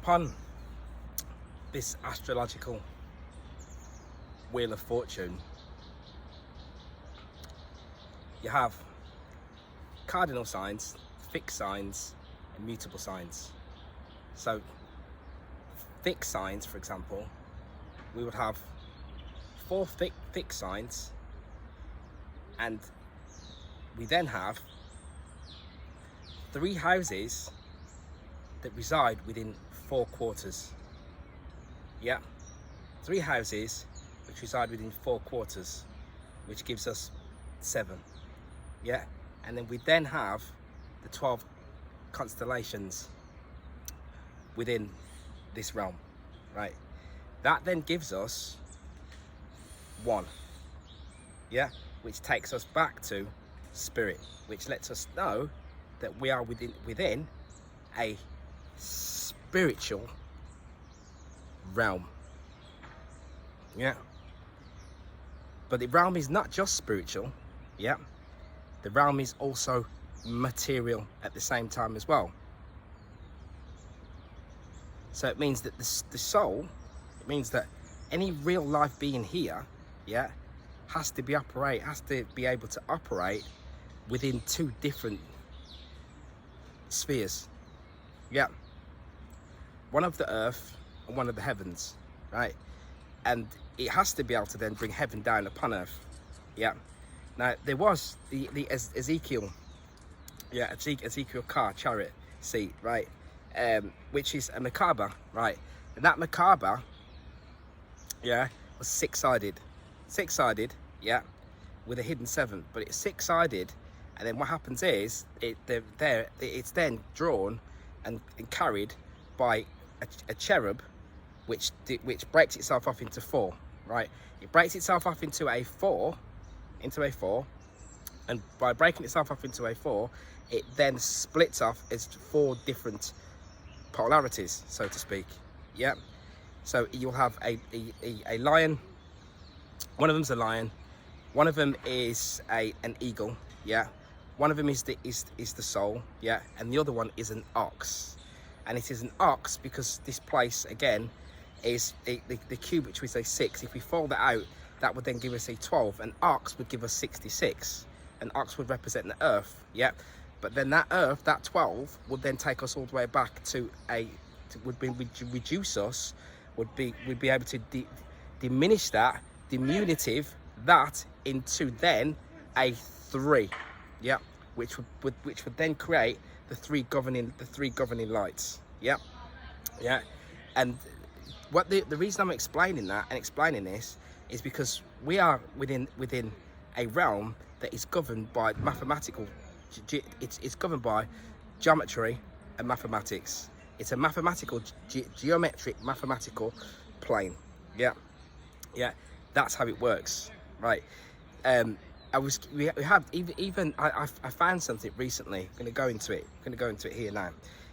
upon this astrological wheel of fortune, you have cardinal signs, fixed signs, and mutable signs. So fixed signs, for example, we would have 4 fixed signs, and we then have 3 houses that reside within 4 quarters. Yeah, 3 houses which reside within 4 quarters, which gives us 7. Yeah, and then we then have the 12 constellations within this realm, right? That then gives us 1, yeah, which takes us back to spirit, which lets us know that we are within a spiritual realm. Yeah, but the realm is not just spiritual. Yeah, the realm is also material at the same time as well. So it means that the soul, it means that any real life being here, yeah, has to be able to operate within 2 different spheres. Yeah, one of the earth and one of the heavens, right? And it has to be able to then bring heaven down upon earth. Yeah. Now there was the Ezekiel, yeah, Ezekiel car chariot seat, right? Which is a Merkaba, right? And that Merkaba, yeah, was 6-sided, yeah, with a hidden 7. But it's 6-sided, and then what happens is it's then drawn and carried by a cherub, which breaks itself off into 4, right? It breaks itself off into a 4, and by breaking itself off into a 4, it then splits off as 4 different polarities, so to speak. Yeah, so you'll have a lion. One of them's a lion, one of them is an eagle, yeah, one of them is the soul, yeah, and the other one is an ox. And it is an ox because this place again is the cube, which we say 6. If we fold that out, that would then give us a 12. An ox would give us 66. An ox would represent the earth, yeah. But then that earth, that 12, would then take us all the way back to reduce us. Would be able to diminish that, diminutive that into then a 3, yeah, which would then create the three governing lights. Yeah, yeah. And what the reason I'm explaining this is because we are within a realm that is governed by mathematical. It's governed by geometry and mathematics. It's a mathematical geometric mathematical plane. Yeah, yeah. That's how it works, right? I found something recently. I'm going to go into it here now.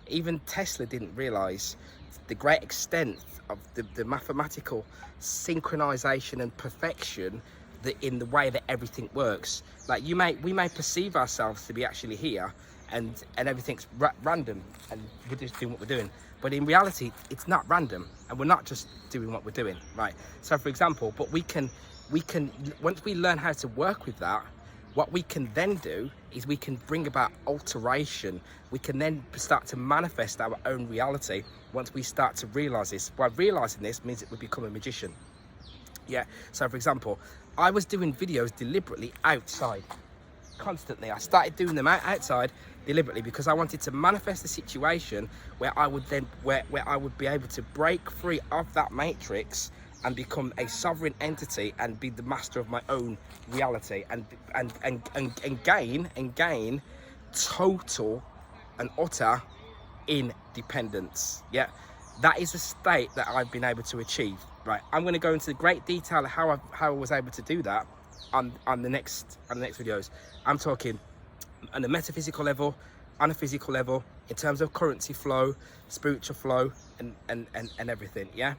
Even Tesla didn't realize the great extent of the mathematical synchronization and perfection that in the way that everything works. Like we may perceive ourselves to be actually here, and everything's random, and we're just doing what we're doing. But in reality, it's not random, and we're not just doing what we're doing, right? So, for example, but we can once we learn how to work with that, what we can then do is we can bring about alteration. We can then start to manifest our own reality once we start to realize this. By realizing this means that we become a magician. Yeah, so for example, I was doing videos deliberately outside, constantly. I started doing them outside deliberately because I wanted to manifest a situation where I would then, where I would be able to break free of that matrix and become a sovereign entity and be the master of my own reality and gain total and utter independence. Yeah, that is a state that I've been able to achieve. Right, I'm going to go into great detail how I was able to do that on the next videos. I'm talking on a metaphysical level, on a physical level, in terms of currency flow, spiritual flow, and everything. Yeah,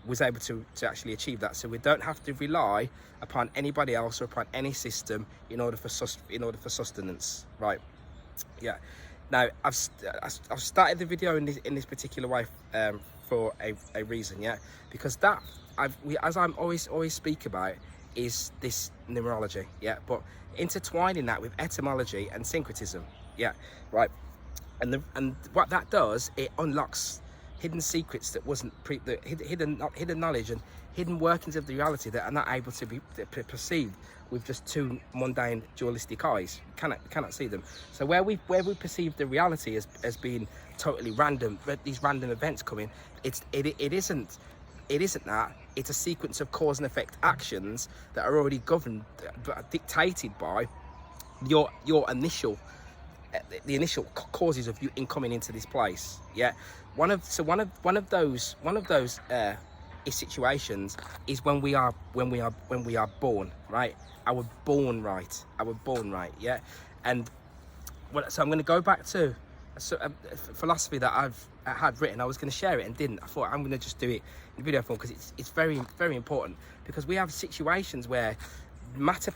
was able to actually achieve that. So we don't have to rely upon anybody else or upon any system in order for sustenance. Right? Yeah. Now, I've started the video in this particular way for a reason, yeah, because that as I'm always speak about is this numerology, yeah, but intertwining that with etymology and syncretism, yeah, right, and what that does, it unlocks hidden secrets that wasn't hidden knowledge and hidden workings of the reality that are not able to be perceived with just two mundane dualistic eyes. You cannot see them. So where we perceive the reality as being totally random, these random events coming, it isn't that. It's a sequence of cause and effect actions that are already governed, dictated by your initial the initial causes of you in coming into this place. Yeah, one of those situations is when we are born, right? Our born right, yeah. And so I'm going to go back to a philosophy that I've had written. I was going to share it and didn't. I thought I'm going to just do it in video form because it's very important, because we have situations where matter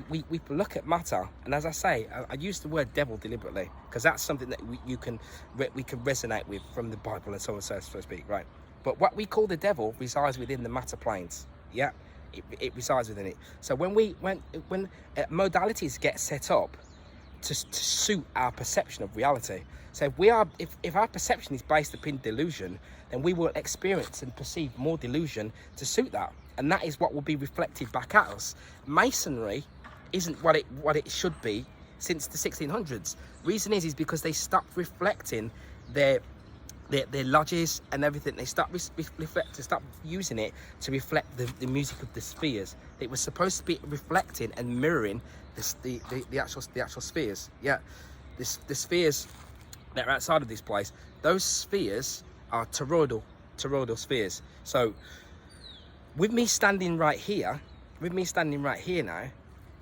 we look at matter, and as I say, I use the word devil deliberately because that's something that we can resonate with from the Bible and so on, so to speak, right? But what we call the devil resides within the matter planes, yeah. It resides within it. So when modalities get set up to suit our perception of reality, so if our perception is based upon delusion, then we will experience and perceive more delusion to suit that, and that is what will be reflected back at us. Masonry isn't what it should be since the 1600s. Reason is because they stopped reflecting their lodges and everything. They stop using it to reflect the music of the spheres. It was supposed to be reflecting and mirroring the actual spheres. Yeah, the spheres that are outside of this place. Those spheres are toroidal spheres. So with me standing right here now,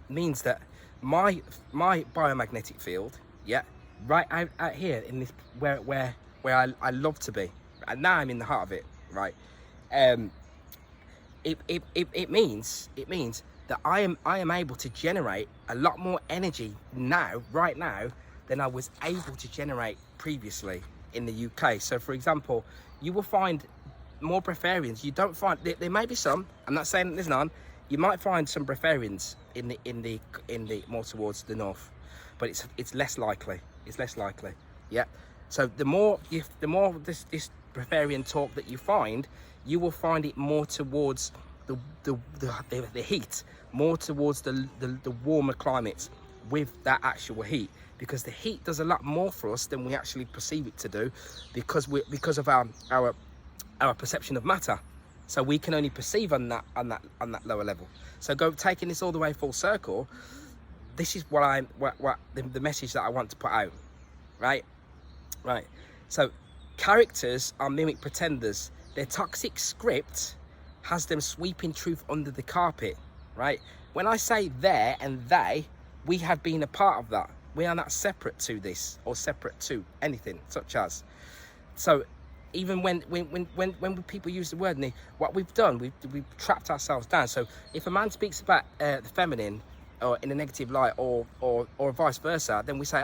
means that my biomagnetic field, yeah, right out here in this where I love to be, and now I'm in the heart of it, right? It means that I am able to generate a lot more energy right now than I was able to generate previously in the UK. So for example, you will find more breatharians. You don't find there may be some. I'm not saying that there's none. You might find some breatharians in the more towards the north, but it's less likely. It's less likely. Yeah. So the more this breatharian talk that you find, you will find it more towards the heat, more towards the warmer climates with that actual heat, because the heat does a lot more for us than we actually perceive it to do, because of our perception of matter. So we can only perceive on that lower level. So taking this all the way full circle, this is what the message that I want to put out, right? So characters are mimic pretenders. Their toxic script has them sweeping truth under the carpet, right? When I say there and they, we have been a part of that. We are not separate to this or separate to anything such as. So even when people use the word, what we've done, we've trapped ourselves down. So if a man speaks about the feminine or in a negative light, or vice versa, then we say,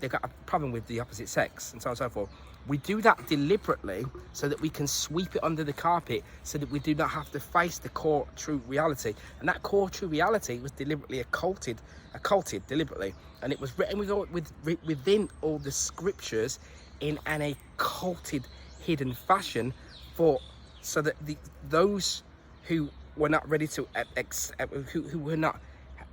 they've got a problem with the opposite sex, and so on and so forth. We do that deliberately so that we can sweep it under the carpet, so that we do not have to face the core true reality. And that core true reality was deliberately occulted deliberately, and it was written within all the scriptures in an occulted, hidden fashion, so that those who were not ready to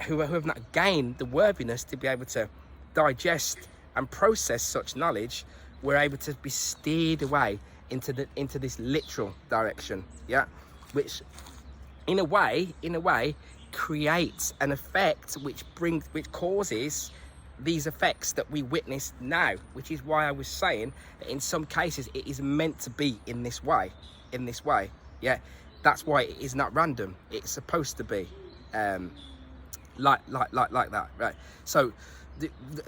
who have not gained the worthiness to be able to digest and process such knowledge, were able to be steered away into this literal direction, yeah, which in a way creates an effect which causes these effects that we witness now, which is why I was saying that in some cases it is meant to be in this way, yeah. That's why it is not random. It's supposed to be like that, right? So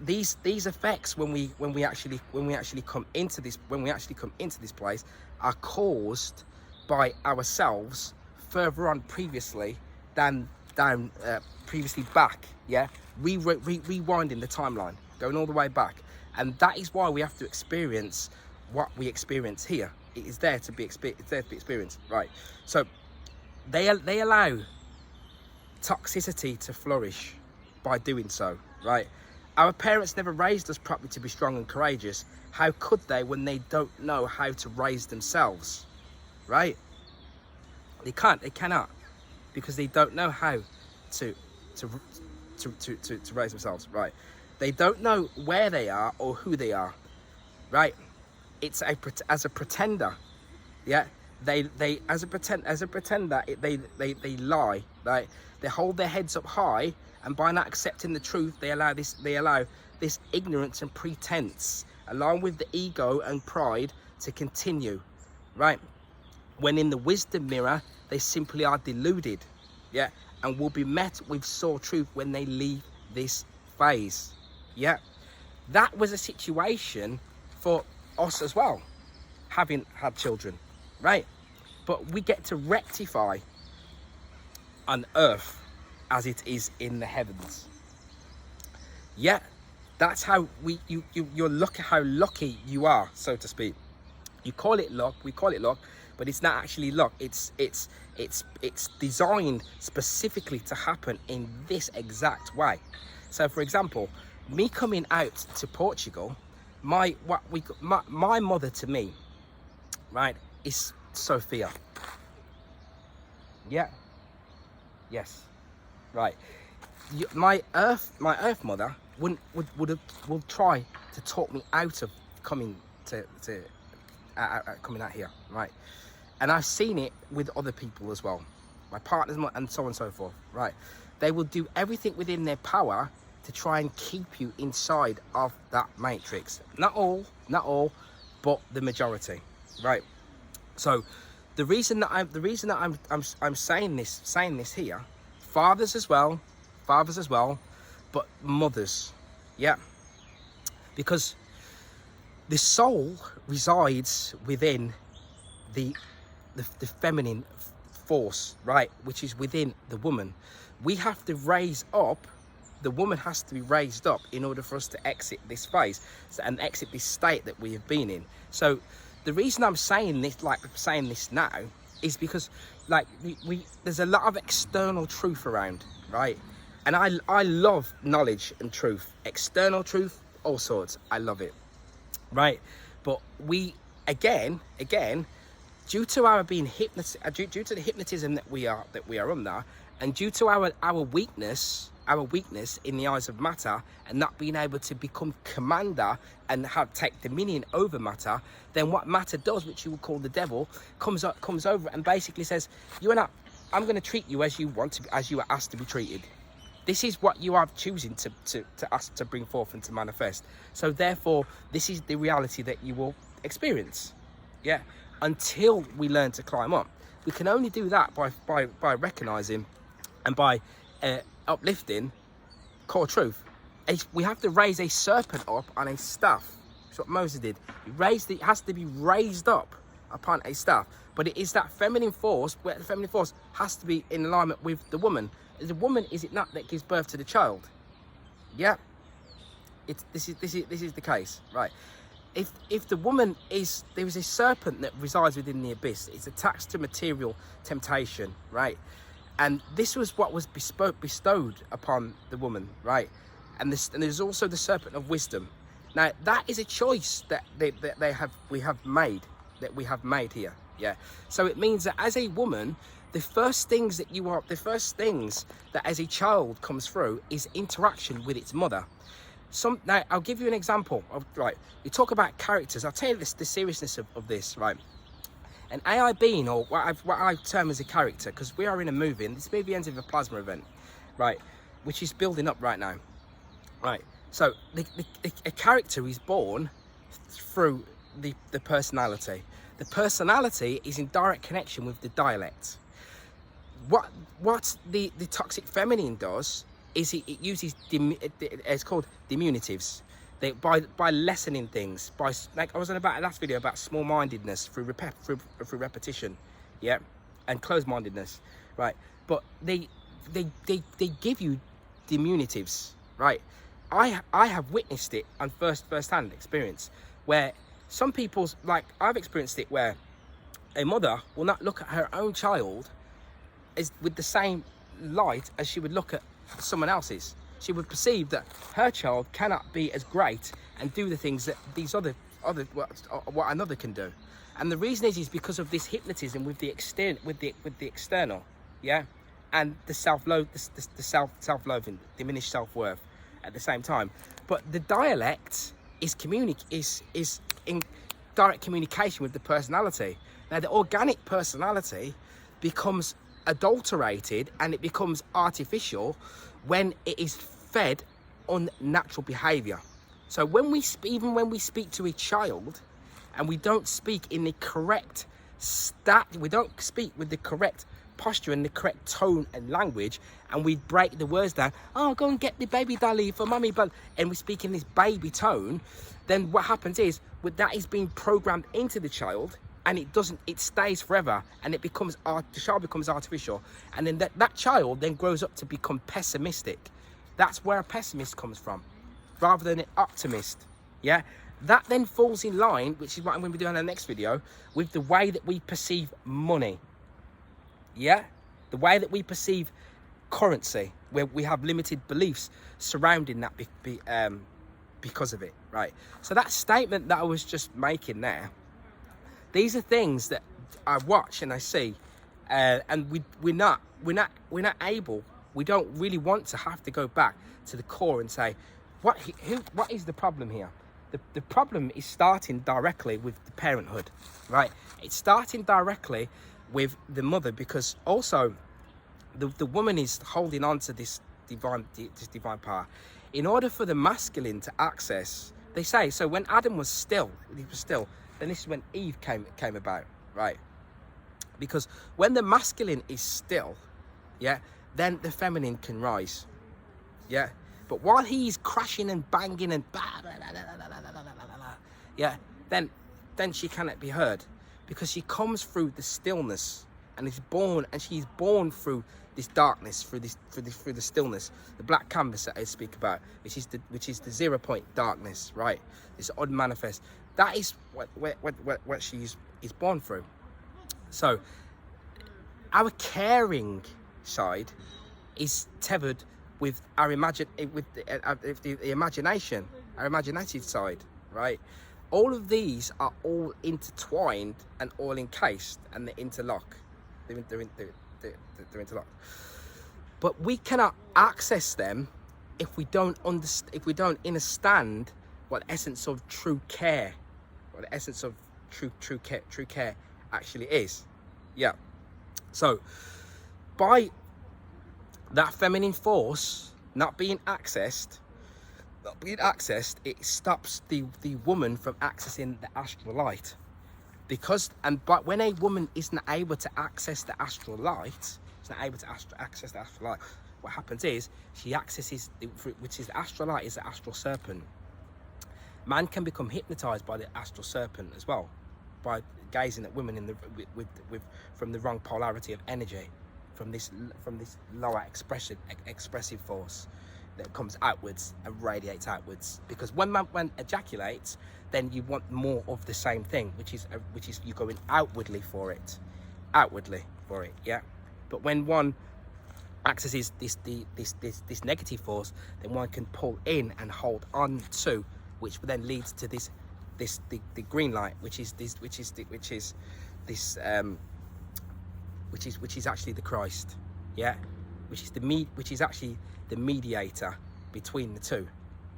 these effects, when we actually come into this place, are caused by ourselves further on previously than previously back, yeah. Rewinding the timeline, going all the way back, And that is why we have to experience what we experience here. It is there to be experienced, right? So they allow toxicity to flourish by doing so, right? Our parents never raised us properly to be strong and courageous. How could they when they don't know how to raise themselves, right? They cannot, because they don't know how to raise themselves, right? They don't know where they are or who they are, right? It's as a pretender, yeah. They as a pretender, they lie, right? They hold their heads up high, and by not accepting the truth, they allow this ignorance and pretense, along with the ego and pride, to continue, right? When in the wisdom mirror, they simply are deluded, yeah, and will be met with sore truth when they leave this phase, yeah. That was a situation for us as well, having had children, right? But we get to rectify on earth as it is in the heavens. Yeah, that's how you're lucky, how lucky you are, so to speak. You call it luck, we call it luck, but it's not actually luck. It's designed specifically to happen in this exact way. So for example, me coming out to Portugal, my mother to me, right, is Sophia. Yeah. Yes. Right. My earth mother would try to talk me out of coming coming out here, right? And I've seen it with other people as well, my partners and so on and so forth, right? They will do everything within their power to try and keep you inside of that matrix. Not all, but the majority, right? So the reason that I'm saying this here, fathers as well, but mothers, yeah, because the soul resides within the feminine force, right, which is within the woman. We have to raise up, the woman has to be raised up in order for us to exit this phase and exit this state that we have been in. So the reason I'm saying this, now, is because like there's a lot of external truth around, right? And I love knowledge and truth, external truth, all sorts. I love it, right? But we again, due to our being hypnotized, due to the hypnotism that we are under, and due to our weakness in the eyes of matter, and not being able to become commander and take dominion over matter, then what matter does, which you would call the devil, comes over and basically says, I'm going to treat you as you want to, as you are asked to be treated. This is what you are choosing to ask to bring forth and to manifest. So therefore, this is the reality that you will experience. Yeah, until we learn to climb up. We can only do that by recognizing and by uplifting core truth. We have to raise a serpent up on a staff. That's what Moses did. It has to be raised up upon a staff. But it is that feminine force, where the feminine force has to be in alignment with the woman. The woman, is it not, that gives birth to the child? Yeah. This is the case, right? If the woman is, there is a serpent that resides within the abyss. It's attached to material temptation, right? And this was what was bestowed upon the woman, right? And there's also the Serpent of Wisdom. Now that is a choice that we have made here, yeah. So it means that as a woman, the first things that as a child comes through is interaction with its mother. Now I'll give you an example of, right, you talk about characters. I'll tell you the seriousness of this, right? An AI being, or what I term as a character, because we are in a movie, and this movie ends with a plasma event, right, which is building up right now, right? So a character is born through the personality. The personality is in direct connection with the dialect. What the toxic feminine does is it uses it's called diminutives. By lessening things, like I was on about last video about small-mindedness through repetition, yeah, and closed-mindedness, right? But they give you diminutives, right? I have witnessed it on first-hand experience, where some people's, like, I've experienced it where a mother will not look at her own child as with the same light as she would look at someone else's. She would perceive that her child cannot be as great and do the things that these other what another can do. And the reason is because of this hypnotism with the external, yeah, and the self-loathing, diminished self-worth at the same time. But the dialect is in direct communication with the personality. Now, the organic personality becomes adulterated and it becomes artificial when it is fed unnatural behavior. So even when we speak to a child and we don't speak in the correct we don't speak with the correct posture and the correct tone and language, and we break the words down, oh, go and get the baby dolly for mummy, but, and we speak in this baby tone, then what happens is that is being programmed into the child, and it stays forever, and the child becomes artificial, and then that child then grows up to become pessimistic. That's where a pessimist comes from, rather than an optimist. Yeah, that then falls in line, which is what I'm going to be doing in the next video, with the way that we perceive money. Yeah, the way that we perceive currency, where we have limited beliefs surrounding that because of it, right? So that statement that I was just making there, these are things that I watch and I see, and we're not able. We don't really want to have to go back to the core and say, what is the problem here? The problem is starting directly with the parenthood, right? It's starting directly with the mother, because also the woman is holding on to this divine power. In order for the masculine to access, they say, so when Adam was still, then this is when Eve came about, right? Because when the masculine is still, yeah, then the feminine can rise, yeah. But while he's crashing and banging and yeah, then she cannot be heard, because she comes through the stillness and she's born through this darkness, through the stillness, the black canvas that I speak about, which is the 0 point darkness, right? This unmanifest. That is what she is born through. So our caring side is tethered with our the imagination, our imaginative side, right? All of these are all intertwined and all encased, and they interlock. They're interlocked. But we cannot access them if we don't understand what the essence of true care, what the essence of true care actually is. Yeah. So by that feminine force not being accessed, it stops the woman from accessing the astral light. But when a woman isn't able to access the astral light, what happens is she accesses, which is the astral light, is the astral serpent. Man can become hypnotized by the astral serpent as well, by gazing at women from the wrong polarity of energy, from this lower expressive force that comes outwards and radiates outwards. Because when man ejaculates, then you want more of the same thing, which is you going outwardly for it, yeah. But when one accesses this negative force, then one can pull in and hold on to, which then leads to the green light, which is actually the Christ, yeah, which is actually the mediator between the two,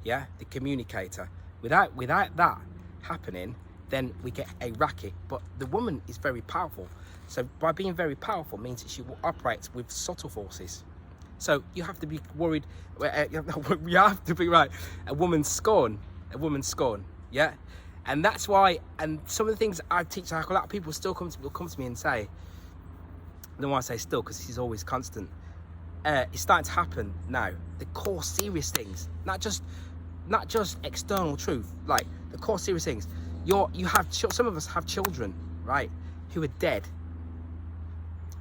yeah, the communicator. Without that happening, then we get a racket. But the woman is very powerful, so by being very powerful means that she will operate with subtle forces. So you have to be worried. You have to be right. A woman's scorn, yeah. And that's why. And some of the things I teach, like a lot of people still will come to me and say. I don't want to say still, because this is always constant. It's starting to happen now. The core serious things, not just external truth, like the core serious things. Some of us have children, right, who are dead.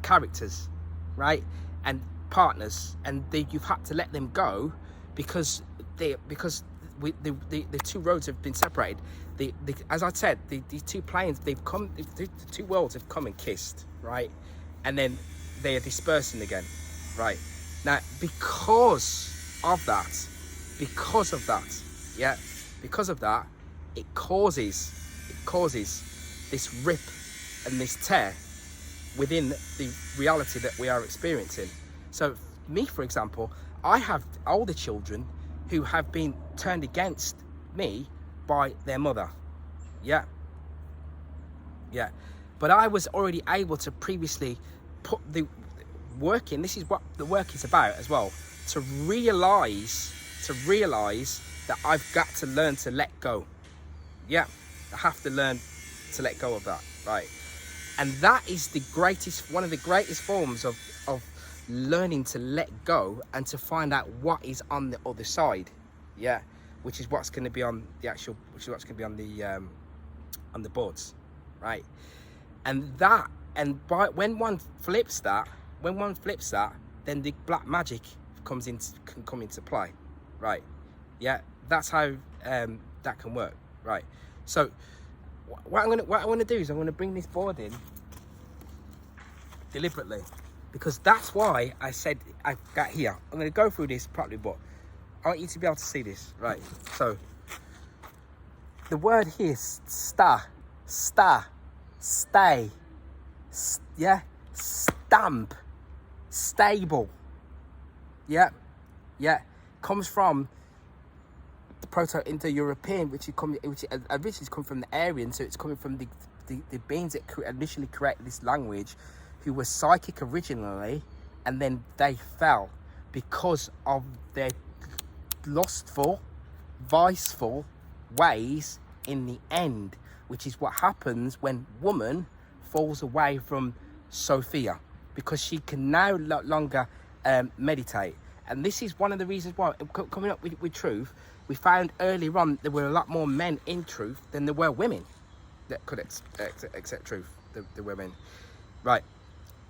Characters, right, and partners, and you've had to let them go because the two roads have been separated. As I said, the two planes, the two worlds have come and kissed, right? And then they are dispersing again, right? Now, because of that, it causes this rip and this tear within the reality that we are experiencing. So me, for example, I have older children who have been turned against me by their mother. Yeah. But I was already able to previously put the work in. This is what the work is about as well, to realize that I've got to learn to let go. Yeah, I have to learn to let go of that, right? And that is one of the greatest forms of learning to let go and to find out what is on the other side. Yeah, which is what's going to be on the boards, right? And when one flips that, then the black magic can come into play, right? Yeah, that's how that can work, right? So what I want to do is I'm going to bring this board in deliberately, because that's why I said I got here. I'm going to go through this properly, but I want you to be able to see this, right? So the word here is stay, yeah, stamp, stable, yeah, comes from the Proto-Indo-European, which originally come from the Aryan, so it's coming from the beings that initially created this language, who were psychic originally, and then they fell because of their lustful, viceful ways in the end, which is what happens when woman falls away from Sophia, because she can now no longer meditate. And this is one of the reasons why, coming up with truth, we found earlier on there were a lot more men in truth than there were women that could accept truth, the women, right?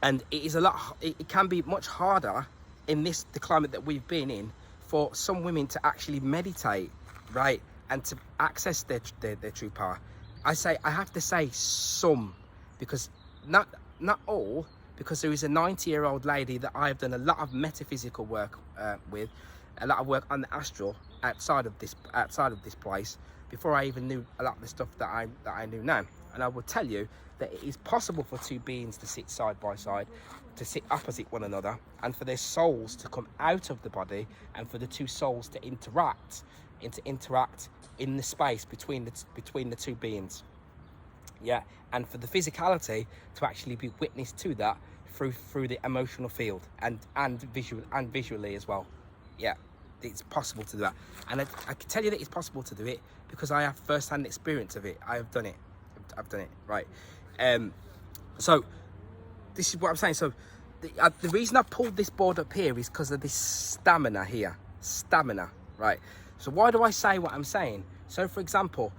And it is it can be much harder in the climate that we've been in for some women to actually meditate, right, and to access their true power. I have to say some, because not all, because there is a 90-year-old lady that I've done a lot of metaphysical work with, a lot of work on the astral outside of this place, before I even knew a lot of the stuff that I knew now. And I will tell you that it is possible for two beings to sit side by side, to sit opposite one another, and for their souls to come out of the body, and for the two souls to interact in the space between the two beings. Yeah, and for the physicality to actually be witness to that through the emotional field and visually as well. Yeah, it's possible to do that, and I can tell you that it's possible to do it because I have first-hand experience of it. I've done it, right? So this is what I'm saying. So the reason I pulled this board up here is because of this stamina here, right? So why do I say what I'm saying? So for example,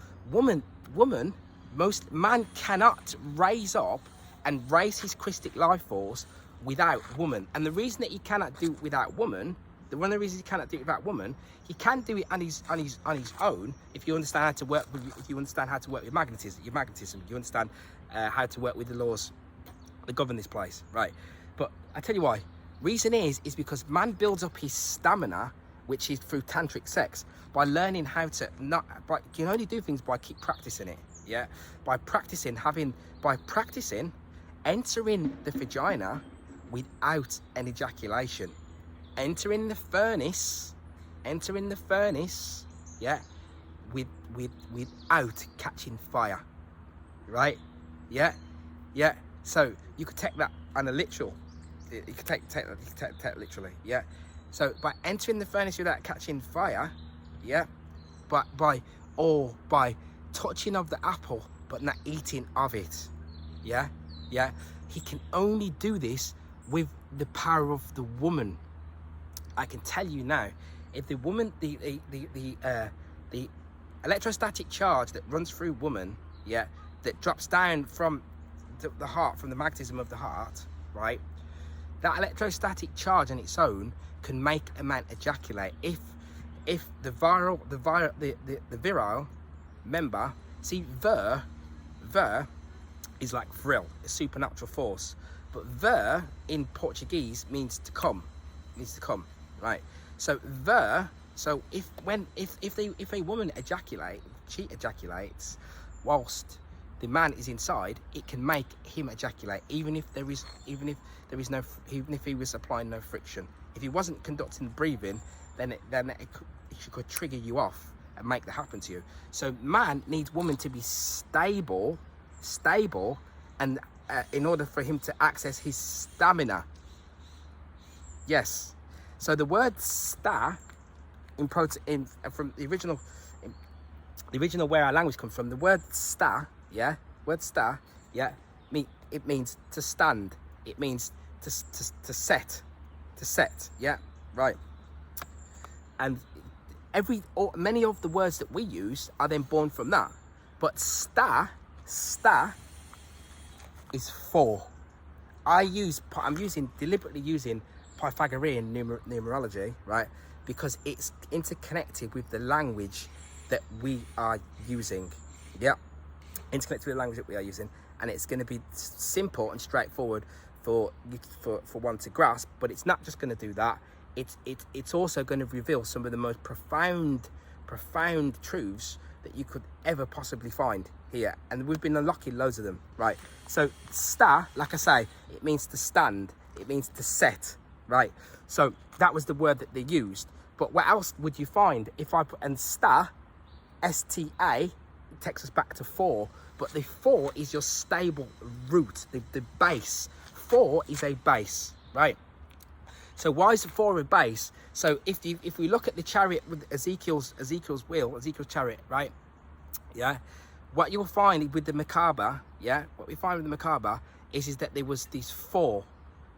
most man cannot raise up and raise his Christic life force without woman. And the reason that he cannot do it without woman, one of the reasons he cannot do it without woman, he can do it on his own if you understand how to work with magnetism, you understand how to work with the laws that govern this place, right? But I tell you why. Reason is because man builds up his stamina, which is through tantric sex, by learning how to you can only do things by keep practicing it. Yeah, by practicing entering the vagina without an ejaculation, entering the furnace, yeah, without catching fire, right? Yeah. So you could take that on a literal. You could take that literally. Yeah. So by entering the furnace without catching fire, yeah, but by touching of the apple but not eating of it, yeah, he can only do this with the power of the woman. I can tell you now, if the woman, the electrostatic charge that runs through woman, yeah, that drops down from the heart, from the magnetism of the heart, right, that electrostatic charge on its own can make a man ejaculate. if the virile member, see, ver is like vril, a supernatural force, but ver in Portuguese means to come, right? So ver, so if a woman she ejaculates whilst the man is inside, it can make him ejaculate, even if he was applying no friction. If he wasn't conducting the breathing, then it could trigger you off and make that happen to you. So man needs woman to be stable, and in order for him to access his stamina. Yes. So the word sta from the original where our language comes from, the word sta, it means to stand. It means to set, yeah, right. And many of the words that we use are then born from that. But sta is 4. I'm deliberately using Pythagorean numerology, right? Because it's interconnected with the language that we are using. Yeah, interconnected with the language that we are using, and it's going to be simple and straightforward for one to grasp. But it's not just going to do that. It's also going to reveal some of the most profound truths that you could ever possibly find here, and we've been unlocking loads of them, right? So sta, like I say, it means to stand, it means to set, right? So that was the word that they used. But what else would you find if I put, and sta, S-T-A, it takes us back to 4, but the 4 is your stable root, the base. 4 is a base, right? So why is 4 a base? So if we look at the chariot with Ezekiel's chariot, right? Yeah, what you'll find with the Macabre, yeah, what we find with the Macabre is that there was these 4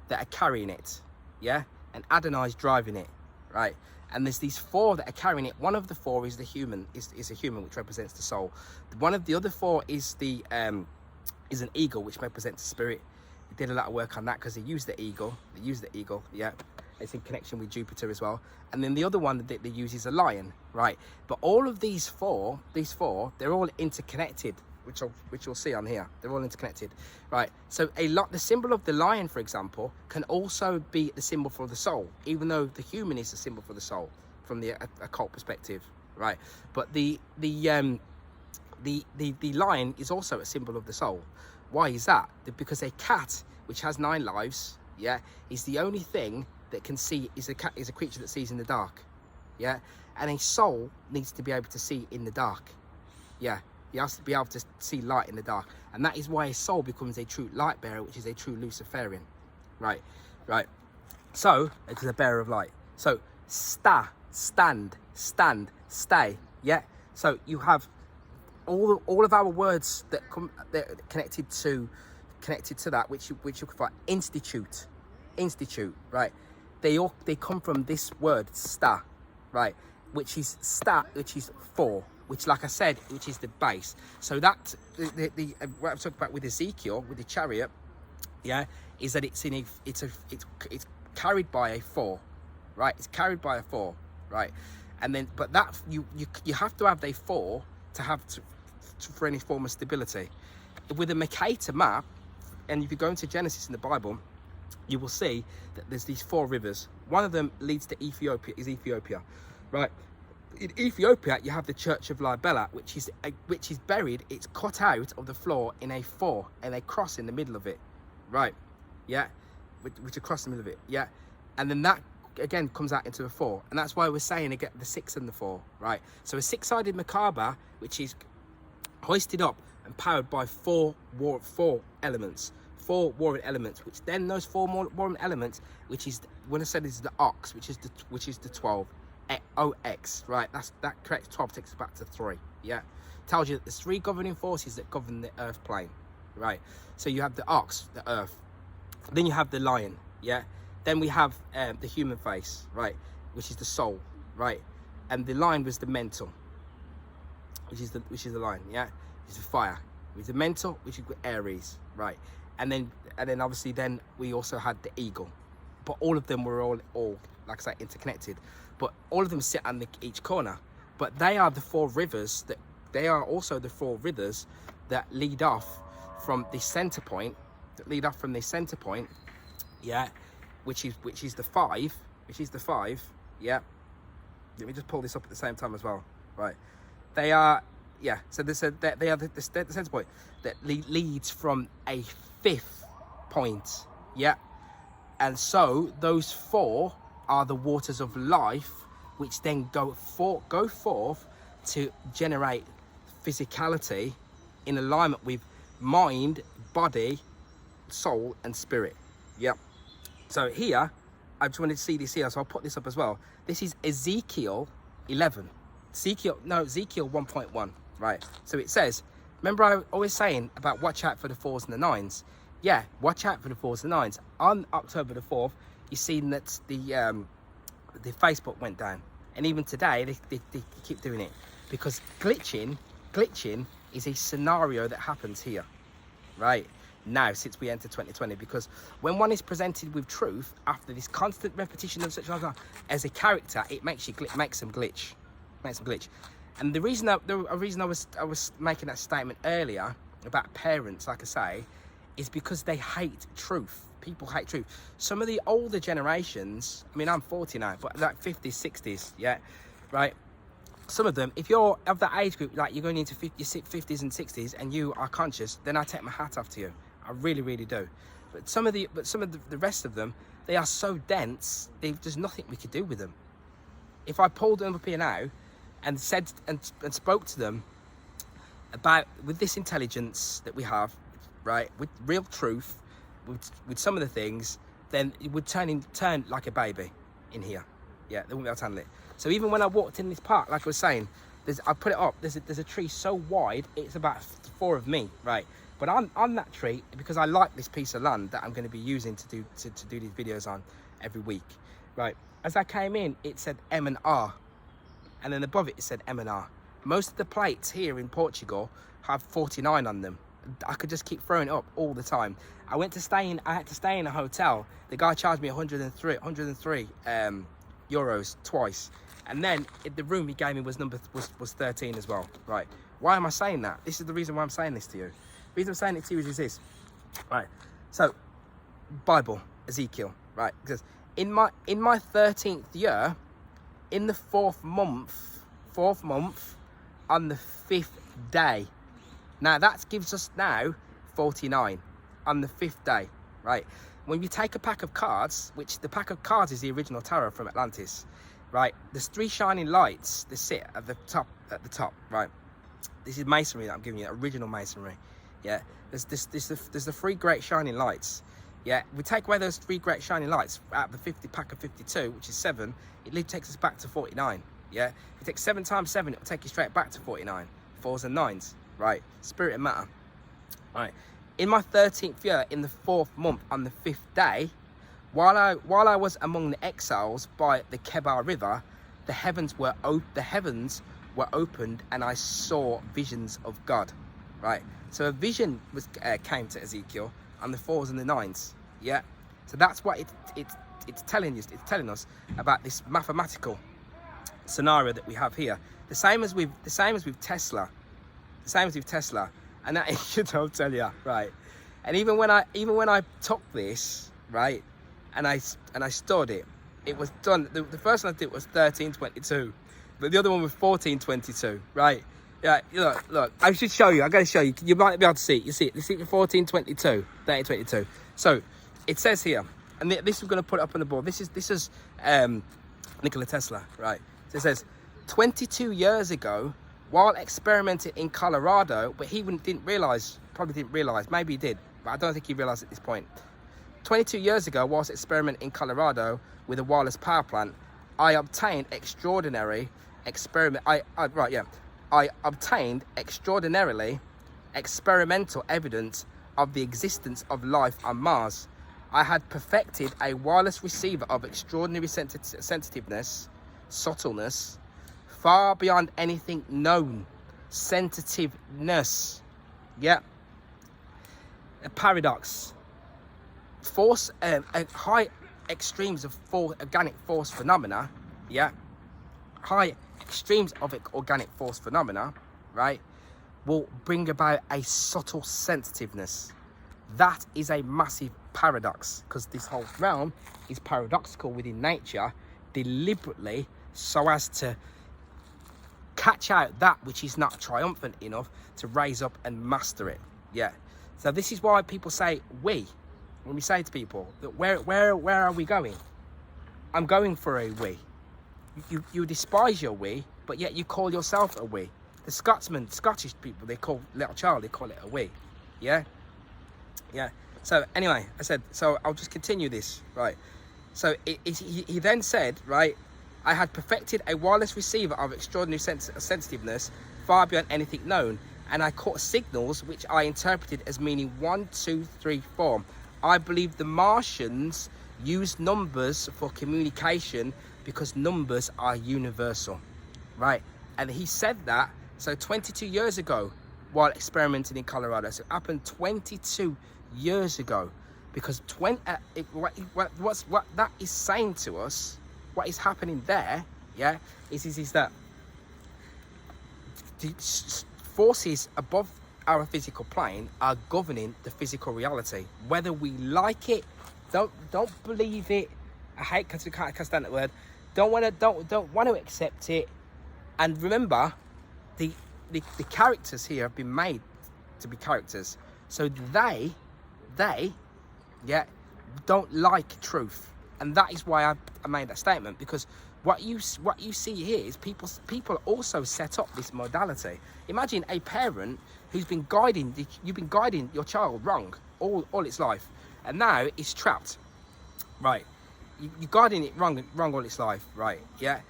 that are carrying it, yeah, and Adonai's driving it, right? And there's these 4 that are carrying it. One of the 4 is the human, is a human, which represents the soul. One of the other 4 is an eagle, which represents the spirit. They did a lot of work on that because they used the eagle, yeah. It's in connection with Jupiter as well. And then the other one that they use is a lion, right? But all of these four, they're all interconnected, which you'll see on here. They're all interconnected, right? So the symbol of the lion, for example, can also be the symbol for the soul, even though the human is the symbol for the soul from the occult perspective, right? But the lion is also a symbol of the soul. Why is that? Because a cat, which has 9 lives, yeah, is the only thing that can see, is a creature that sees in the dark, yeah, and a soul needs to be able to see in the dark, yeah. He has to be able to see light in the dark, and that is why a soul becomes a true light bearer, which is a true Luciferian, right. So it is a bearer of light. So stand, stay, yeah. So you have all of our words that are connected to that, which you can find. Institute, right? They come from this word sta, right? Which is 4, which, like I said, which is the base. So that what I'm talking about with Ezekiel, with the chariot, yeah, is that it's carried by a 4, right? It's carried by a 4, right? And then, but that you have to have a 4 to have for any form of stability. With a Mercator map, and if you go into Genesis in the Bible, you will see that there's these 4 rivers. One of them leads to Ethiopia, right? In Ethiopia, you have the Church of Libela, which is buried. It's cut out of the floor in a 4, and a cross in the middle of it, right? Yeah, which a cross in the middle of it, yeah. And then that again comes out into a 4, and that's why we're saying again the 6 and the 4, right? So a 6-sided Macabre, which is hoisted up and powered by 4 elements. 4 warring elements, which then those 4 warring elements, which is, when I said this is the ox, which is the 12, OX, right? That correct. 12 takes us back to 3, yeah. Tells you that there's 3 governing forces that govern the earth plane, right? So you have the ox, the earth, then you have the lion, yeah. Then we have the human face, right, which is the soul, right, and the lion was the mental, which is the lion, yeah. It's the fire, with the mental, which is Aries, right. And then obviously then we also had the eagle, but all of them were all like I say, interconnected. But all of them sit on each corner. But they are the four rivers they are also the four rivers that lead off from the center point. Yeah, which is the five. Yeah. Let me just pull this up at the same time as well. Right. They are, yeah. So they are the center point that leads from a fifth point. Yeah. And so those four are the waters of life, which then go forth to generate physicality in alignment with mind, body, soul, and spirit. Yep. So here, I just wanted to see this here, so I'll put this up as well. This is Ezekiel 11. Ezekiel 1.1, right? So it says, remember I always saying about watch out for the 4s and the 9s? Yeah, watch out for the 4s and 9s. On October the 4th, you've seen that the Facebook went down. And even today, they keep doing it. Because glitching is a scenario that happens here, right? Now, since we enter 2020, because when one is presented with truth after this constant repetition of such as a character, it makes them glitch. And the reason I was making that statement earlier about parents, like I say, is because they hate truth. People hate truth. Some of the older generations, I mean, I'm 40 now, but like 50s, 60s, yeah, right? Some of them, if you're of that age group, like you're going into your 50s and 60s, and you are conscious, then I take my hat off to you. I really, really do. But some of the rest of them, they are so dense. There's nothing we could do with them. If I pulled them up here now, and said and spoke to them about with this intelligence that we have, right, with real truth, with some of the things, then it would turn like a baby in here. Yeah, they wouldn't be able to handle it. So even when I walked in this park, like I was saying, I put it up. There's a tree so wide, it's about 4 of me, right? But on that tree, because I like this piece of land that I'm going to be using to do these videos on every week, right? As I came in, it said M and R, and then above it said M and R. Most of the plates here in Portugal have 49 on them. I could just keep throwing it up all the time. I had to stay in a hotel. The guy charged me 103 euros twice. And then the room he gave me was 13 as well, right? Why am I saying that? This is the reason why I'm saying this to you. The reason I'm saying it to you is this, right? So, Bible, Ezekiel, right? Because in my 13th year, in the fourth month, on the 5th day. Now that gives us now 49 on the 5th day, right? When you take a pack of cards, which the pack of cards is the original tarot from Atlantis, right? There's 3 shining lights that sit at the top, right? This is masonry that I'm giving you, original masonry. Yeah, there's the 3 great shining lights. Yeah, we take away those 3 great shining lights out of the 50 pack of 52, which is 7. It takes us back to 49. Yeah, if you take 7 times 7, it will take you straight back to 49. 4s and 9s, right? Spirit and matter. All right. In my 13th year, in the 4th month, on the 5th day, while I was among the exiles by the Kebar River, the heavens were opened, and I saw visions of God. Right. So a vision came to Ezekiel on the 4s and the 9s. Yeah. So that's what it's telling you. It's telling us about this mathematical scenario that we have here. The same as with Tesla. And that is, I'll tell you, right. And even when I took this, right, and I stored it was done. The first one I did was 1322, but the other one was 1422, right? Yeah, look. I should show you. I gotta show you. You might be able to see it. You see it. You see it 1422, 1322. So it says here, and this is going to put it up on the board. This is Nikola Tesla, right? So it says 22 years ago, while experimenting in Colorado, but he probably didn't realize, maybe he did, but I don't think he realized at this point. 22 years ago, whilst experimenting in Colorado with a wireless power plant, I obtained extraordinarily experimental evidence of the existence of life on Mars. I had perfected a wireless receiver of extraordinary sensitiveness, subtleness, far beyond anything known. Sensitiveness. Yeah. A paradox. Force, a high extremes of organic force phenomena, yeah, high extremes of organic force phenomena, right, will bring about a subtle sensitiveness. That is a massive paradox, because this whole realm is paradoxical within nature, deliberately, so as to catch out that which is not triumphant enough to raise up and master it. Yeah. So this is why people say we, when we say to people that where are we going? I'm going for a we. You despise your we, but yet you call yourself a we. The Scottish people, they call little child, they call it a we. Yeah. Yeah. So anyway, I said, so I'll just continue this, right? So he then said, right, I had perfected a wireless receiver of extraordinary sensitiveness, far beyond anything known, and I caught signals which I interpreted as meaning 1, 2, 3, 4. I believe the Martians use numbers for communication because numbers are universal, right? And he said that, so 22 years ago, while experimenting in Colorado. So it happened 22 years ago, because what that is saying to us, what is happening there, yeah, is that the forces above our physical plane are governing the physical reality, whether we like it, don't believe it. I hate because I can't stand that word. Don't want to accept it. And remember, the characters here have been made to be characters, so they yeah, don't like truth. And that is why I made that statement, because what you see here is people also set up this modality. Imagine a parent who's been you've been guiding your child wrong all its life, and now it's trapped, right? You're guiding it wrong all its life, right? Yeah.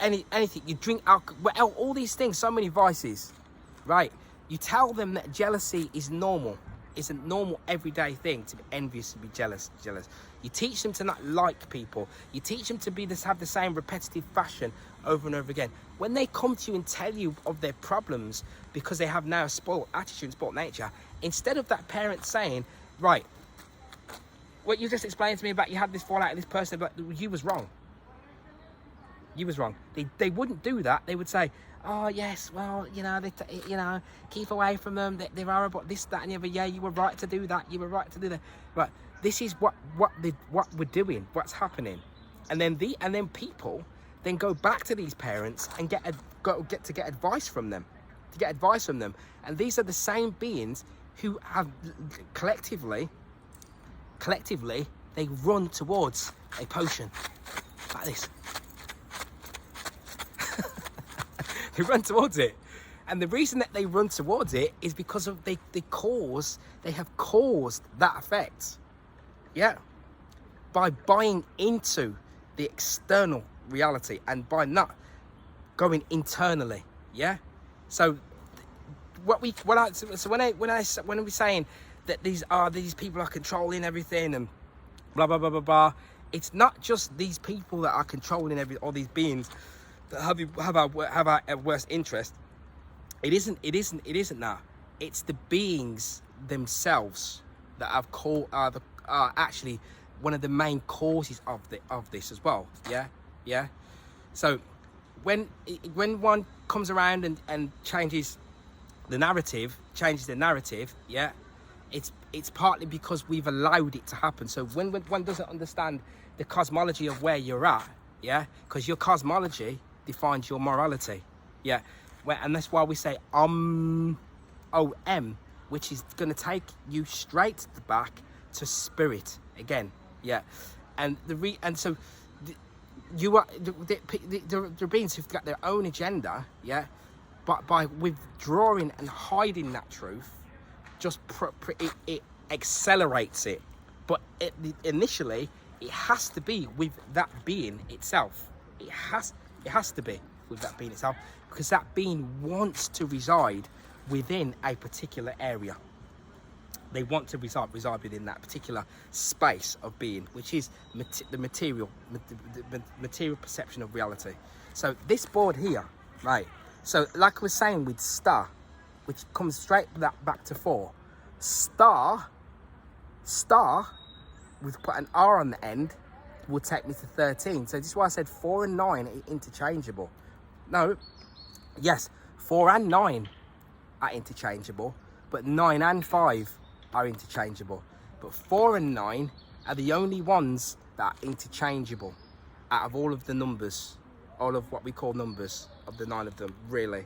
Anything, you drink alcohol, all these things, so many vices, right? You tell them that jealousy is normal. It's a normal everyday thing to be envious, to be jealous. You teach them to not like people. You teach them to have the same repetitive fashion over and over again. When they come to you and tell you of their problems because they have now a spoiled attitude and spoiled nature, instead of that parent saying, right, what you just explained to me about you had this fallout with this person, but you was wrong. You was wrong. They wouldn't do that. They would say, oh yes, well, keep away from them. They're horrible. This, that, and the other. Yeah, you were right to do that. You were right to do that. Right. This is what we're doing. What's happening, and then people then go back to these parents and get advice from them, And these are the same beings who have collectively they run towards a potion like this. They run towards it, and the reason that they run towards it is because of they have caused that effect, yeah, by buying into the external reality and by not going internally, yeah. So when we're saying that these people are controlling everything and blah blah blah blah blah, it's not just these people that are controlling all these beings that have our worst interest. It isn't that. It's the beings themselves that are actually one of the main causes of this as well. Yeah. So when one comes around and changes the narrative, yeah, it's partly because we've allowed it to happen. So when one doesn't understand the cosmology of where you're at, yeah, because your cosmology defines your morality, yeah, and that's why we say OM, which is going to take you straight back to spirit again, yeah, and so you are the beings who've got their own agenda, yeah, but by withdrawing and hiding that truth, just it accelerates it, but initially it has to be with that being itself. It has to be with that being itself, because that being wants to reside within a particular area. They want to reside within that particular space of being, which is the material perception of reality. So this board here, right? So like I was saying with star, which comes straight back to 4. Star we've put an R on the end, will take me to 13. So this is why I said 4 and 9 are interchangeable. No, yes, 4 and 9 are interchangeable, but 9 and 5 are interchangeable. But 4 and 9 are the only ones that are interchangeable out of all of the numbers, all of what we call numbers, of the 9 of them, really,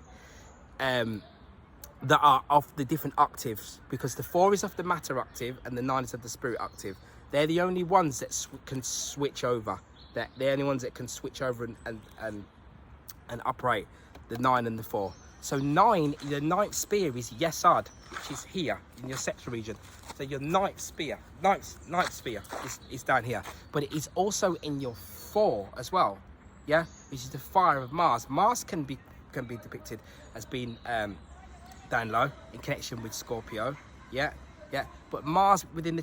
that are of the different octaves, because the 4 is of the matter octave and the 9 is of the spirit octave. They're the only ones that can switch over. They're the only ones that can switch over and operate the 9 and the 4. So 9, the 9th sphere is Yesod, which is here in your sexual region. So your 9th sphere is down here, but it is also in your 4 as well. Yeah, which is the fire of Mars. Mars can be depicted as being down low in connection with Scorpio. Yeah. But Mars within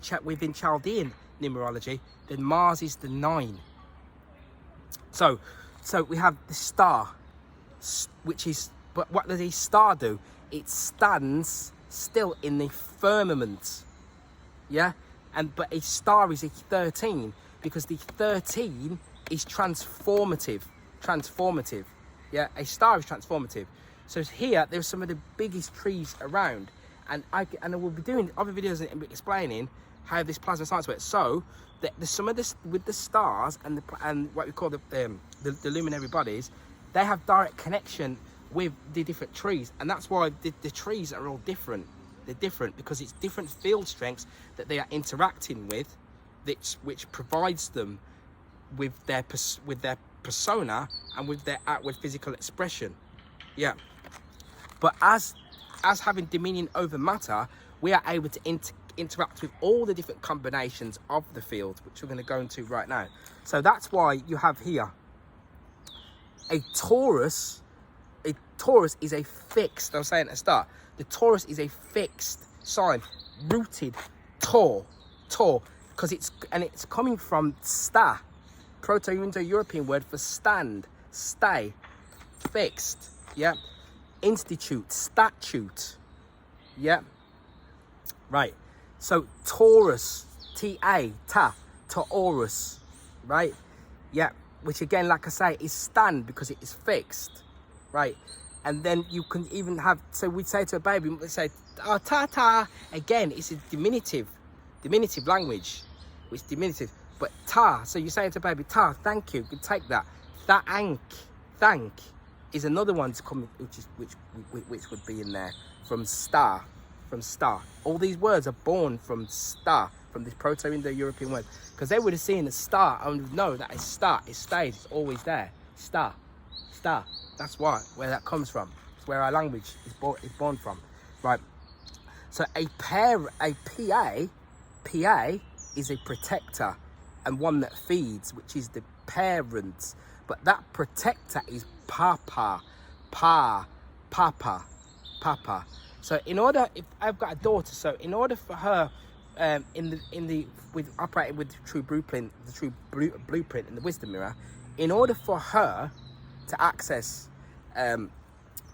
Chaldean numerology, then Mars is the 9. So we have the star, which is, but what does a star do? It stands still in the firmament. Yeah, but a star is a 13 because the 13 is transformative. Yeah, a star is transformative. So here there's some of the biggest trees around, and I will be doing other videos explaining how this plasma science works. So some of this with the stars and what we call the luminary bodies, they have direct connection with the different trees, and that's why the trees are all different. They're different because it's different field strengths that they are interacting with, which provides them with their persona and with their outward physical expression. Yeah, but as having dominion over matter, we are able to interact with all the different combinations of the field, which we're going to go into right now. So that's why you have here a Taurus. A Taurus is a fixed, I was saying at the start, the Taurus is a fixed sign, rooted Tor, because it's coming from sta, Proto-Indo-European word for stand, stay, fixed, yeah, institute, statute, yeah, right. So Taurus, Taurus, right, yeah, which again, like I say, is stand because it is fixed, right. And then you can even have, so we'd say to a baby, we'd say, oh, ta. Again, it's a diminutive language, which is diminutive. But ta, so you say to a baby, ta, thank you, take that. Thank is another one to come, which would be in there from star. All these words are born from star, from this Proto-Indo-European word, because they would have seen a star and would know that a star, it stays, it's always there. Star. That's where that comes from. It's where our language is born from, right? So a PA is a protector and one that feeds, which is the parent. But that protector is Papa. So if I've got a daughter, so in order for her, operating with the true blueprint, in the wisdom mirror, in order for her to access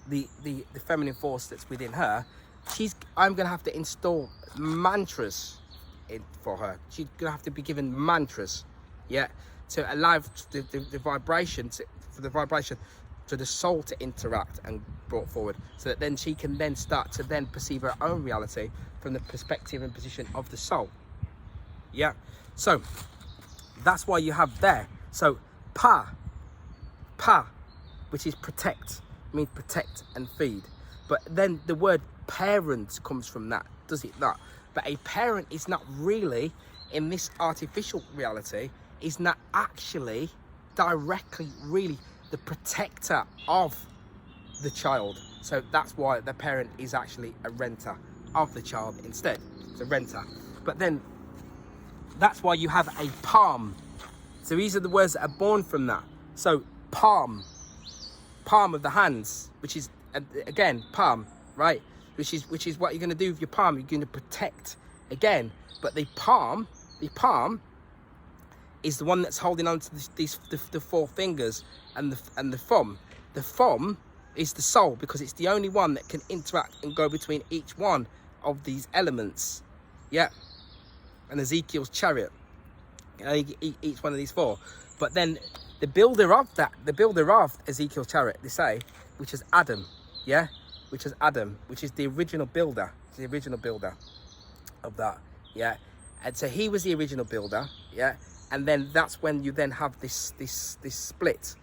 the feminine force that's within her, I'm gonna have to install mantras for her. She's gonna have to be given mantras, yeah, to allow the vibration for the soul to interact and brought forward, so that then she can then start to then perceive her own reality from the perspective and position of the soul. Yeah, so that's why you have there. So pa, which is protect, means protect and feed. But then the word parent comes from that, does it not? But a parent is not really, in this artificial reality, is not actually directly really the protector of the child. So that's why the parent is actually a renter of the child instead. It's a renter. But then that's why you have a palm. So these are the words that are born from that. So palm of the hands, which is again palm, right? Which is what you're going to do with your palm. You're going to protect again. But the palm is the one that's holding on to the 4 fingers and the thumb. The thumb is the soul, because it's the only one that can interact and go between each one of these elements. Yeah. And Ezekiel's chariot. each one of these four. But then the builder of Ezekiel's chariot, they say, which is Adam, yeah, which is Adam, which is the original builder, of that, yeah. And so he was the original builder, yeah. And then that's when you then have this split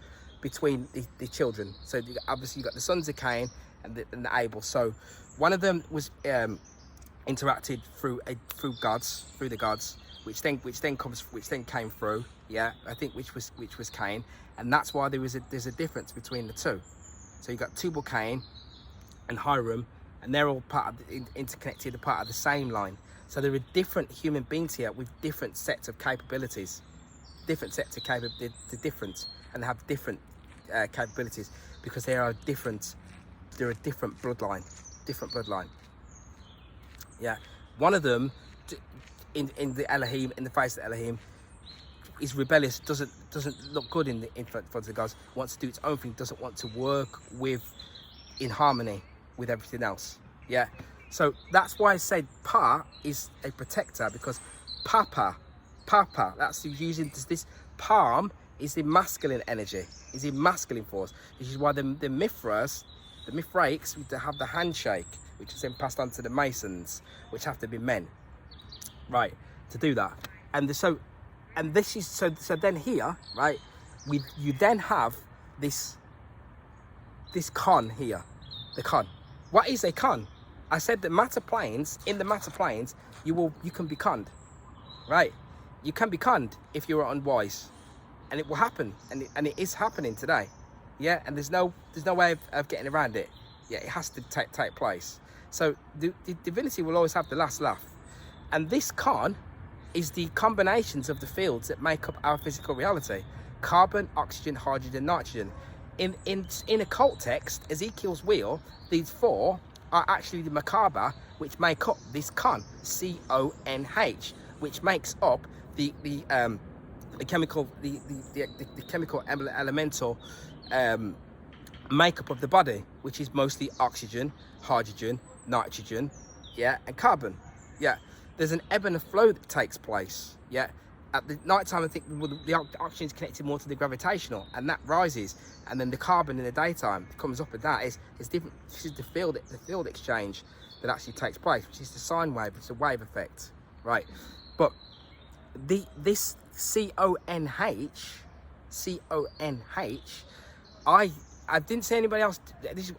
between the children. So obviously you got the sons of Cain and the Abel. So one of them was interacted through the gods, which then came through, yeah, I think which was Cain, and that's why there's a difference between the two. So you got Tubal Cain and Hiram, and they're all part of interconnected, part of the same line. So there are different human beings here with different sets of capabilities, and they have different capabilities because they are a different bloodline. Yeah, one of them in the Elohim, in the face of the Elohim, is rebellious, doesn't look good in front of the gods, wants to do its own thing, doesn't want to work in harmony with everything else. Yeah, so that's why I said Pa is a protector, because Papa, that's using this palm is the masculine energy, is the masculine force, which is why the Mithraics have the handshake, which is then passed on to the Masons, which have to be men, right, to do that. And this is so then here, right, you then have this con here, the con. What is a con? I said that matter planes, in the matter planes, you can be conned, right? You can be conned if you're unwise, and it will happen, and it is happening today, yeah. And there's no way of getting around it. Yeah, it has to take place. So the divinity will always have the last laugh, and this con is the combinations of the fields that make up our physical reality: carbon, oxygen, hydrogen, nitrogen. In occult text, Ezekiel's wheel, these four are actually the macabre, which make up this con, C-O-N-H, which makes up the chemical elemental makeup of the body, which is mostly oxygen, hydrogen, nitrogen, yeah, and carbon. Yeah, there's an ebb and a flow that takes place. Yeah, at the night time, I think the oxygen is connected more to the gravitational, and that rises, and then the carbon in the daytime comes up, and that is different. This is the field exchange that actually takes place, which is the sine wave. It's a wave effect, right? But this C-O-N-H, I didn't see anybody else. This is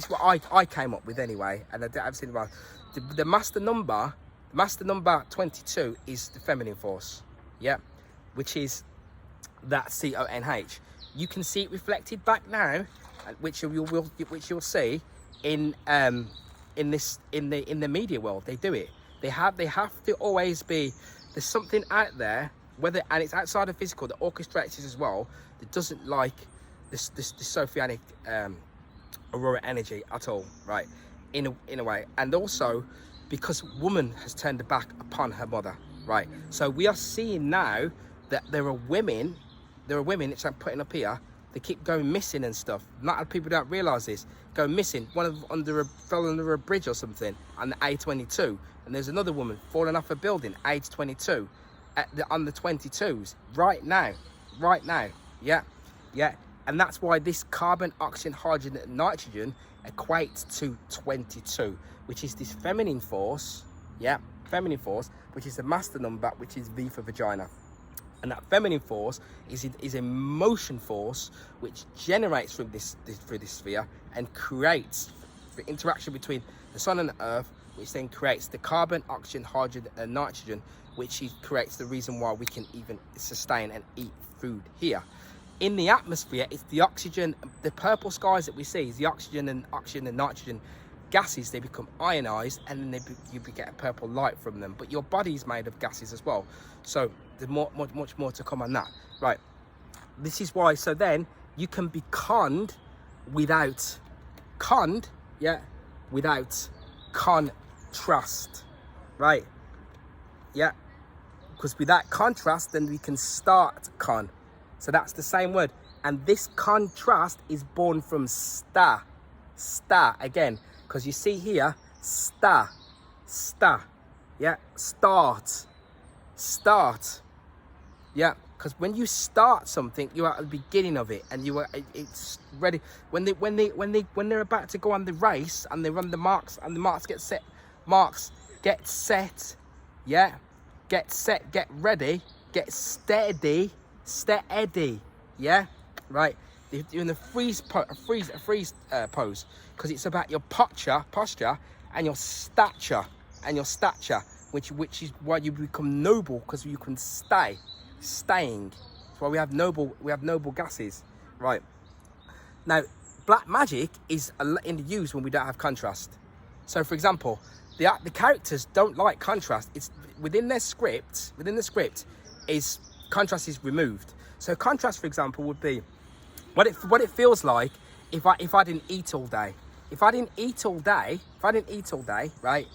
what I came up with anyway, and I've seen about the master number 22 is the feminine force, yeah, which is that C-O-N-H. You can see it reflected back now, which you'll see in the media world. They do it. They have to always be. There's something out there, and it's outside of physical, that orchestrates this as well, that doesn't like this Sophianic aurora energy at all, right? In a way, and also because woman has turned her back upon her mother, right? So we are seeing now that there are women, which I'm putting up here, they keep going missing and stuff. A lot of people don't realise this. Go missing. One of them fell under a bridge or something on the A22, and there's another woman falling off a building, age 22, on the 22s right now, yeah. And that's why this carbon, oxygen, hydrogen, and nitrogen equates to 22, which is this feminine force, yeah, which is the master number, which is V for vagina. And that feminine force is a motion force which generates through this sphere and creates the interaction between the sun and the earth, which then creates the carbon, oxygen, hydrogen, and nitrogen, which creates the reason why we can even sustain and eat food here. In the atmosphere, it's the oxygen, the purple skies that we see is the oxygen and nitrogen gases. They become ionized, and then you get a purple light from them. But your body is made of gases as well. So there's much more to come on that. Right. This is why. So then you can be conned without contrast. Right. Yeah. Because without contrast, then we can start con. So that's the same word. And this contrast is born from star again. Because you see here, star, yeah, start, Yeah, because when you start something, you're at the beginning of it, and it's ready. When they're about to go on the race, and they run the marks, and the marks get set, yeah, get set, get ready, get steady, yeah, right. You're in the freeze pose, because it's about your posture, and your stature, which is why you become noble, because you can staying. That's why we have noble gases, right? Now, black magic is in use when we don't have contrast. So, for example, the characters don't like contrast. It's within the script is contrast is removed. So, contrast, for example, would be what it feels like if I didn't eat all day. If I didn't eat all day, right?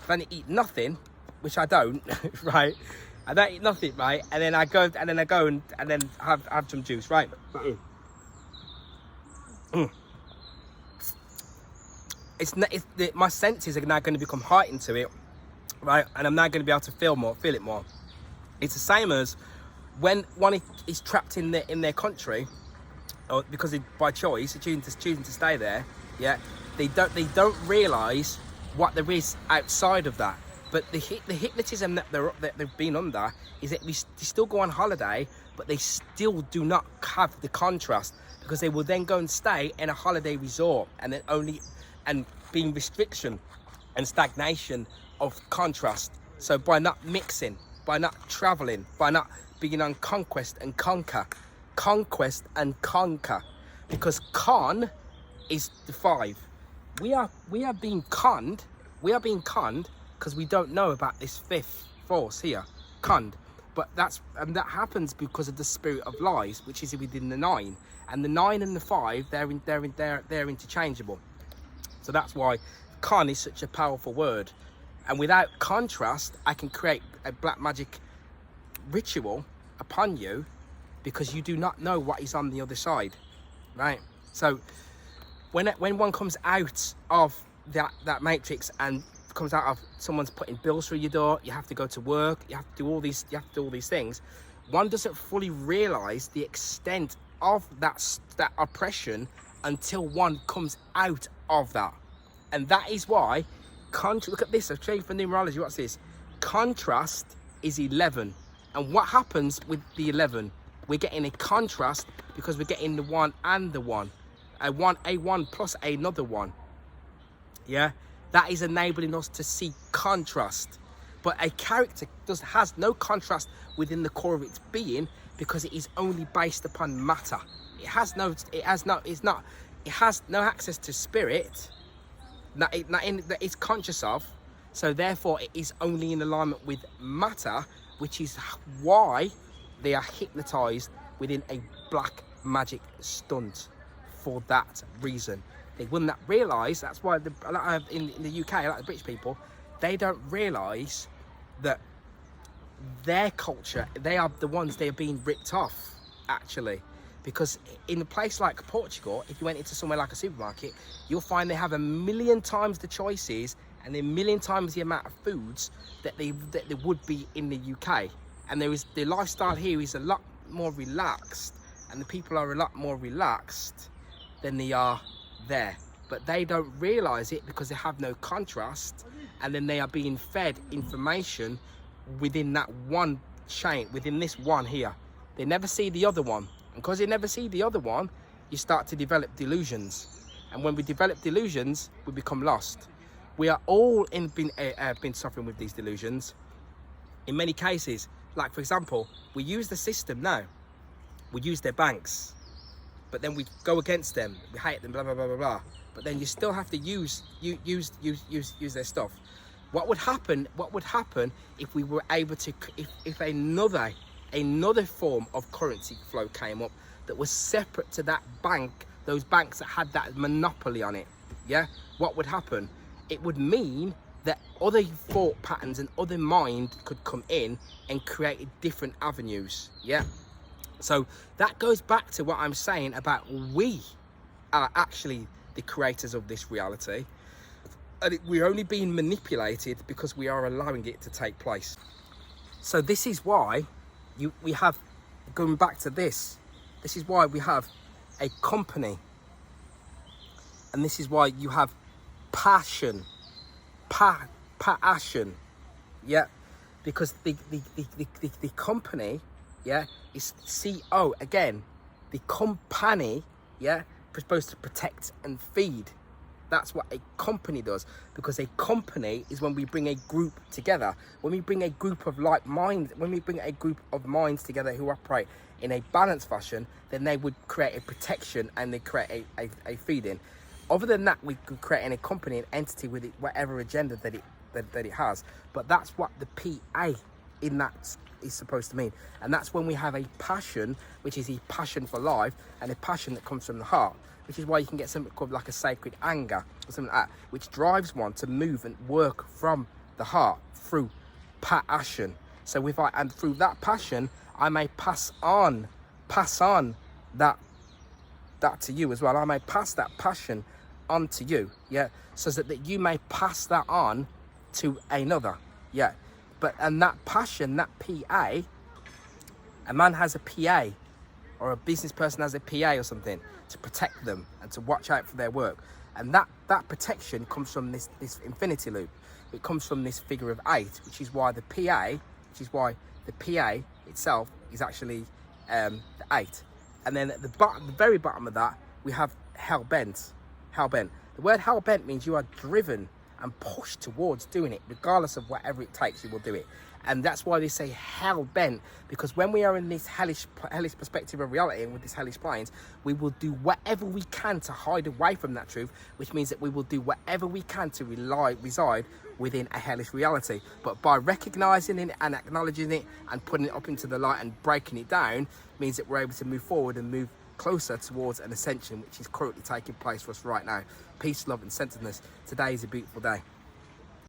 If I didn't eat nothing, which I don't, right? I don't eat nothing, right? And then I go and then have some juice, right? My senses are now going to become heightened to it, right? And I'm now going to be able to feel it more. It's the same as when one is trapped in their country, or because by choice, choosing to stay there. Yeah, they don't realise what there is outside of that. But the hypnotism that they've been under is that they still go on holiday, but they still do not have the contrast, because they will then go and stay in a holiday resort, and then being restriction and stagnation of contrast. So by not mixing, by not traveling, by not being on conquest and conquer, because con is the 5. We are being conned. Because we don't know about this 5th force here, conned. But that happens because of the spirit of lies, which is within the 9, and the 9 and the 5, they're interchangeable. So that's why con is such a powerful word. And without contrast, I can create a black magic ritual upon you, because you do not know what is on the other side, right? So when one comes out of that matrix and comes out of someone's putting bills through your door, you have to go to work, you have to do all these things, one doesn't fully realize the extent of that oppression until one comes out of that. And that is why look at this, I've shown you for numerology. What's this? Contrast is 11. And what happens with the 11? We're getting a contrast because we're getting the 1 and the 1, a 1 plus another 1. Yeah, that is enabling us to see contrast. But a character has no contrast within the core of its being, because it is only based upon matter. It has no access to spirit that it's conscious of. So therefore, it is only in alignment with matter, which is why they are hypnotized within a black magic stunt. For that reason, they will not realize. That's why in the UK, like the British people, they don't realize that their culture, they are the ones they are being ripped off, actually. Because in a place like Portugal, if you went into somewhere like a supermarket, you'll find they have 1,000,000 times the choices and 1,000,000 times the amount of foods that they would be in the UK. And the lifestyle here is a lot more relaxed, and the people are a lot more relaxed than they are there. But they don't realize it because they have no contrast, and then they are being fed information within that one chain, within this one here. They never see the other one, and because they never see the other one, you start to develop delusions. And when we develop delusions, we become lost. We are all been suffering with these delusions in many cases. Like, for example, we use the system now, we use their banks, but then we go against them, we hate them, blah blah blah blah blah. But then you still have to use their stuff. What would happen if we were able to, if another form of currency flow came up that was separate to that bank, those banks that had that monopoly on it? Yeah, what would happen? It would mean that other thought patterns and other mind could come in and create different avenues. Yeah. So that goes back to what I'm saying about we are actually the creators of this reality, and we're only being manipulated because we are allowing it to take place. So this is why we have going back to this is why we have a company, and this is why you have passion, passion, yeah, because the company, yeah, is CO again. The company, yeah, is supposed to protect and feed. That's what a company does, because a company is when we bring a group together. When we bring a group of like minds, when we bring a group of minds together who operate in a balanced fashion, then they would create a protection and they create a feeding. Other than that, we could create a company, an entity with it, whatever agenda that it has. But that's what the PA in that is supposed to mean. And that's when we have a passion, which is a passion for life, and a passion that comes from the heart, which is why you can get something called like a sacred anger or something like that, which drives one to move and work from the heart through passion. So and through that passion, I may pass on that to you as well. I may pass that passion on to you, yeah, so that you may pass that on to another, yeah. And that passion, that PA, a man has a PA, or a business person has a PA or something to protect them and to watch out for their work. And that protection comes from this infinity loop. It comes from this figure of 8, which is why the PA itself is actually the 8. And then at the very bottom of that, we have hell bent. The word hell bent means you are driven and pushed towards doing it, regardless of whatever it takes, you will do it. And that's why they say hell bent, because when we are in this hellish perspective of reality and with this hellish planes, we will do whatever we can to hide away from that truth, which means that we will do whatever we can to reside within a hellish reality. But by recognizing it and acknowledging it and putting it up into the light and breaking it down, means that we're able to move forward and move closer towards an ascension, which is currently taking place for us right now. Peace, love and centeredness. Today is a beautiful day.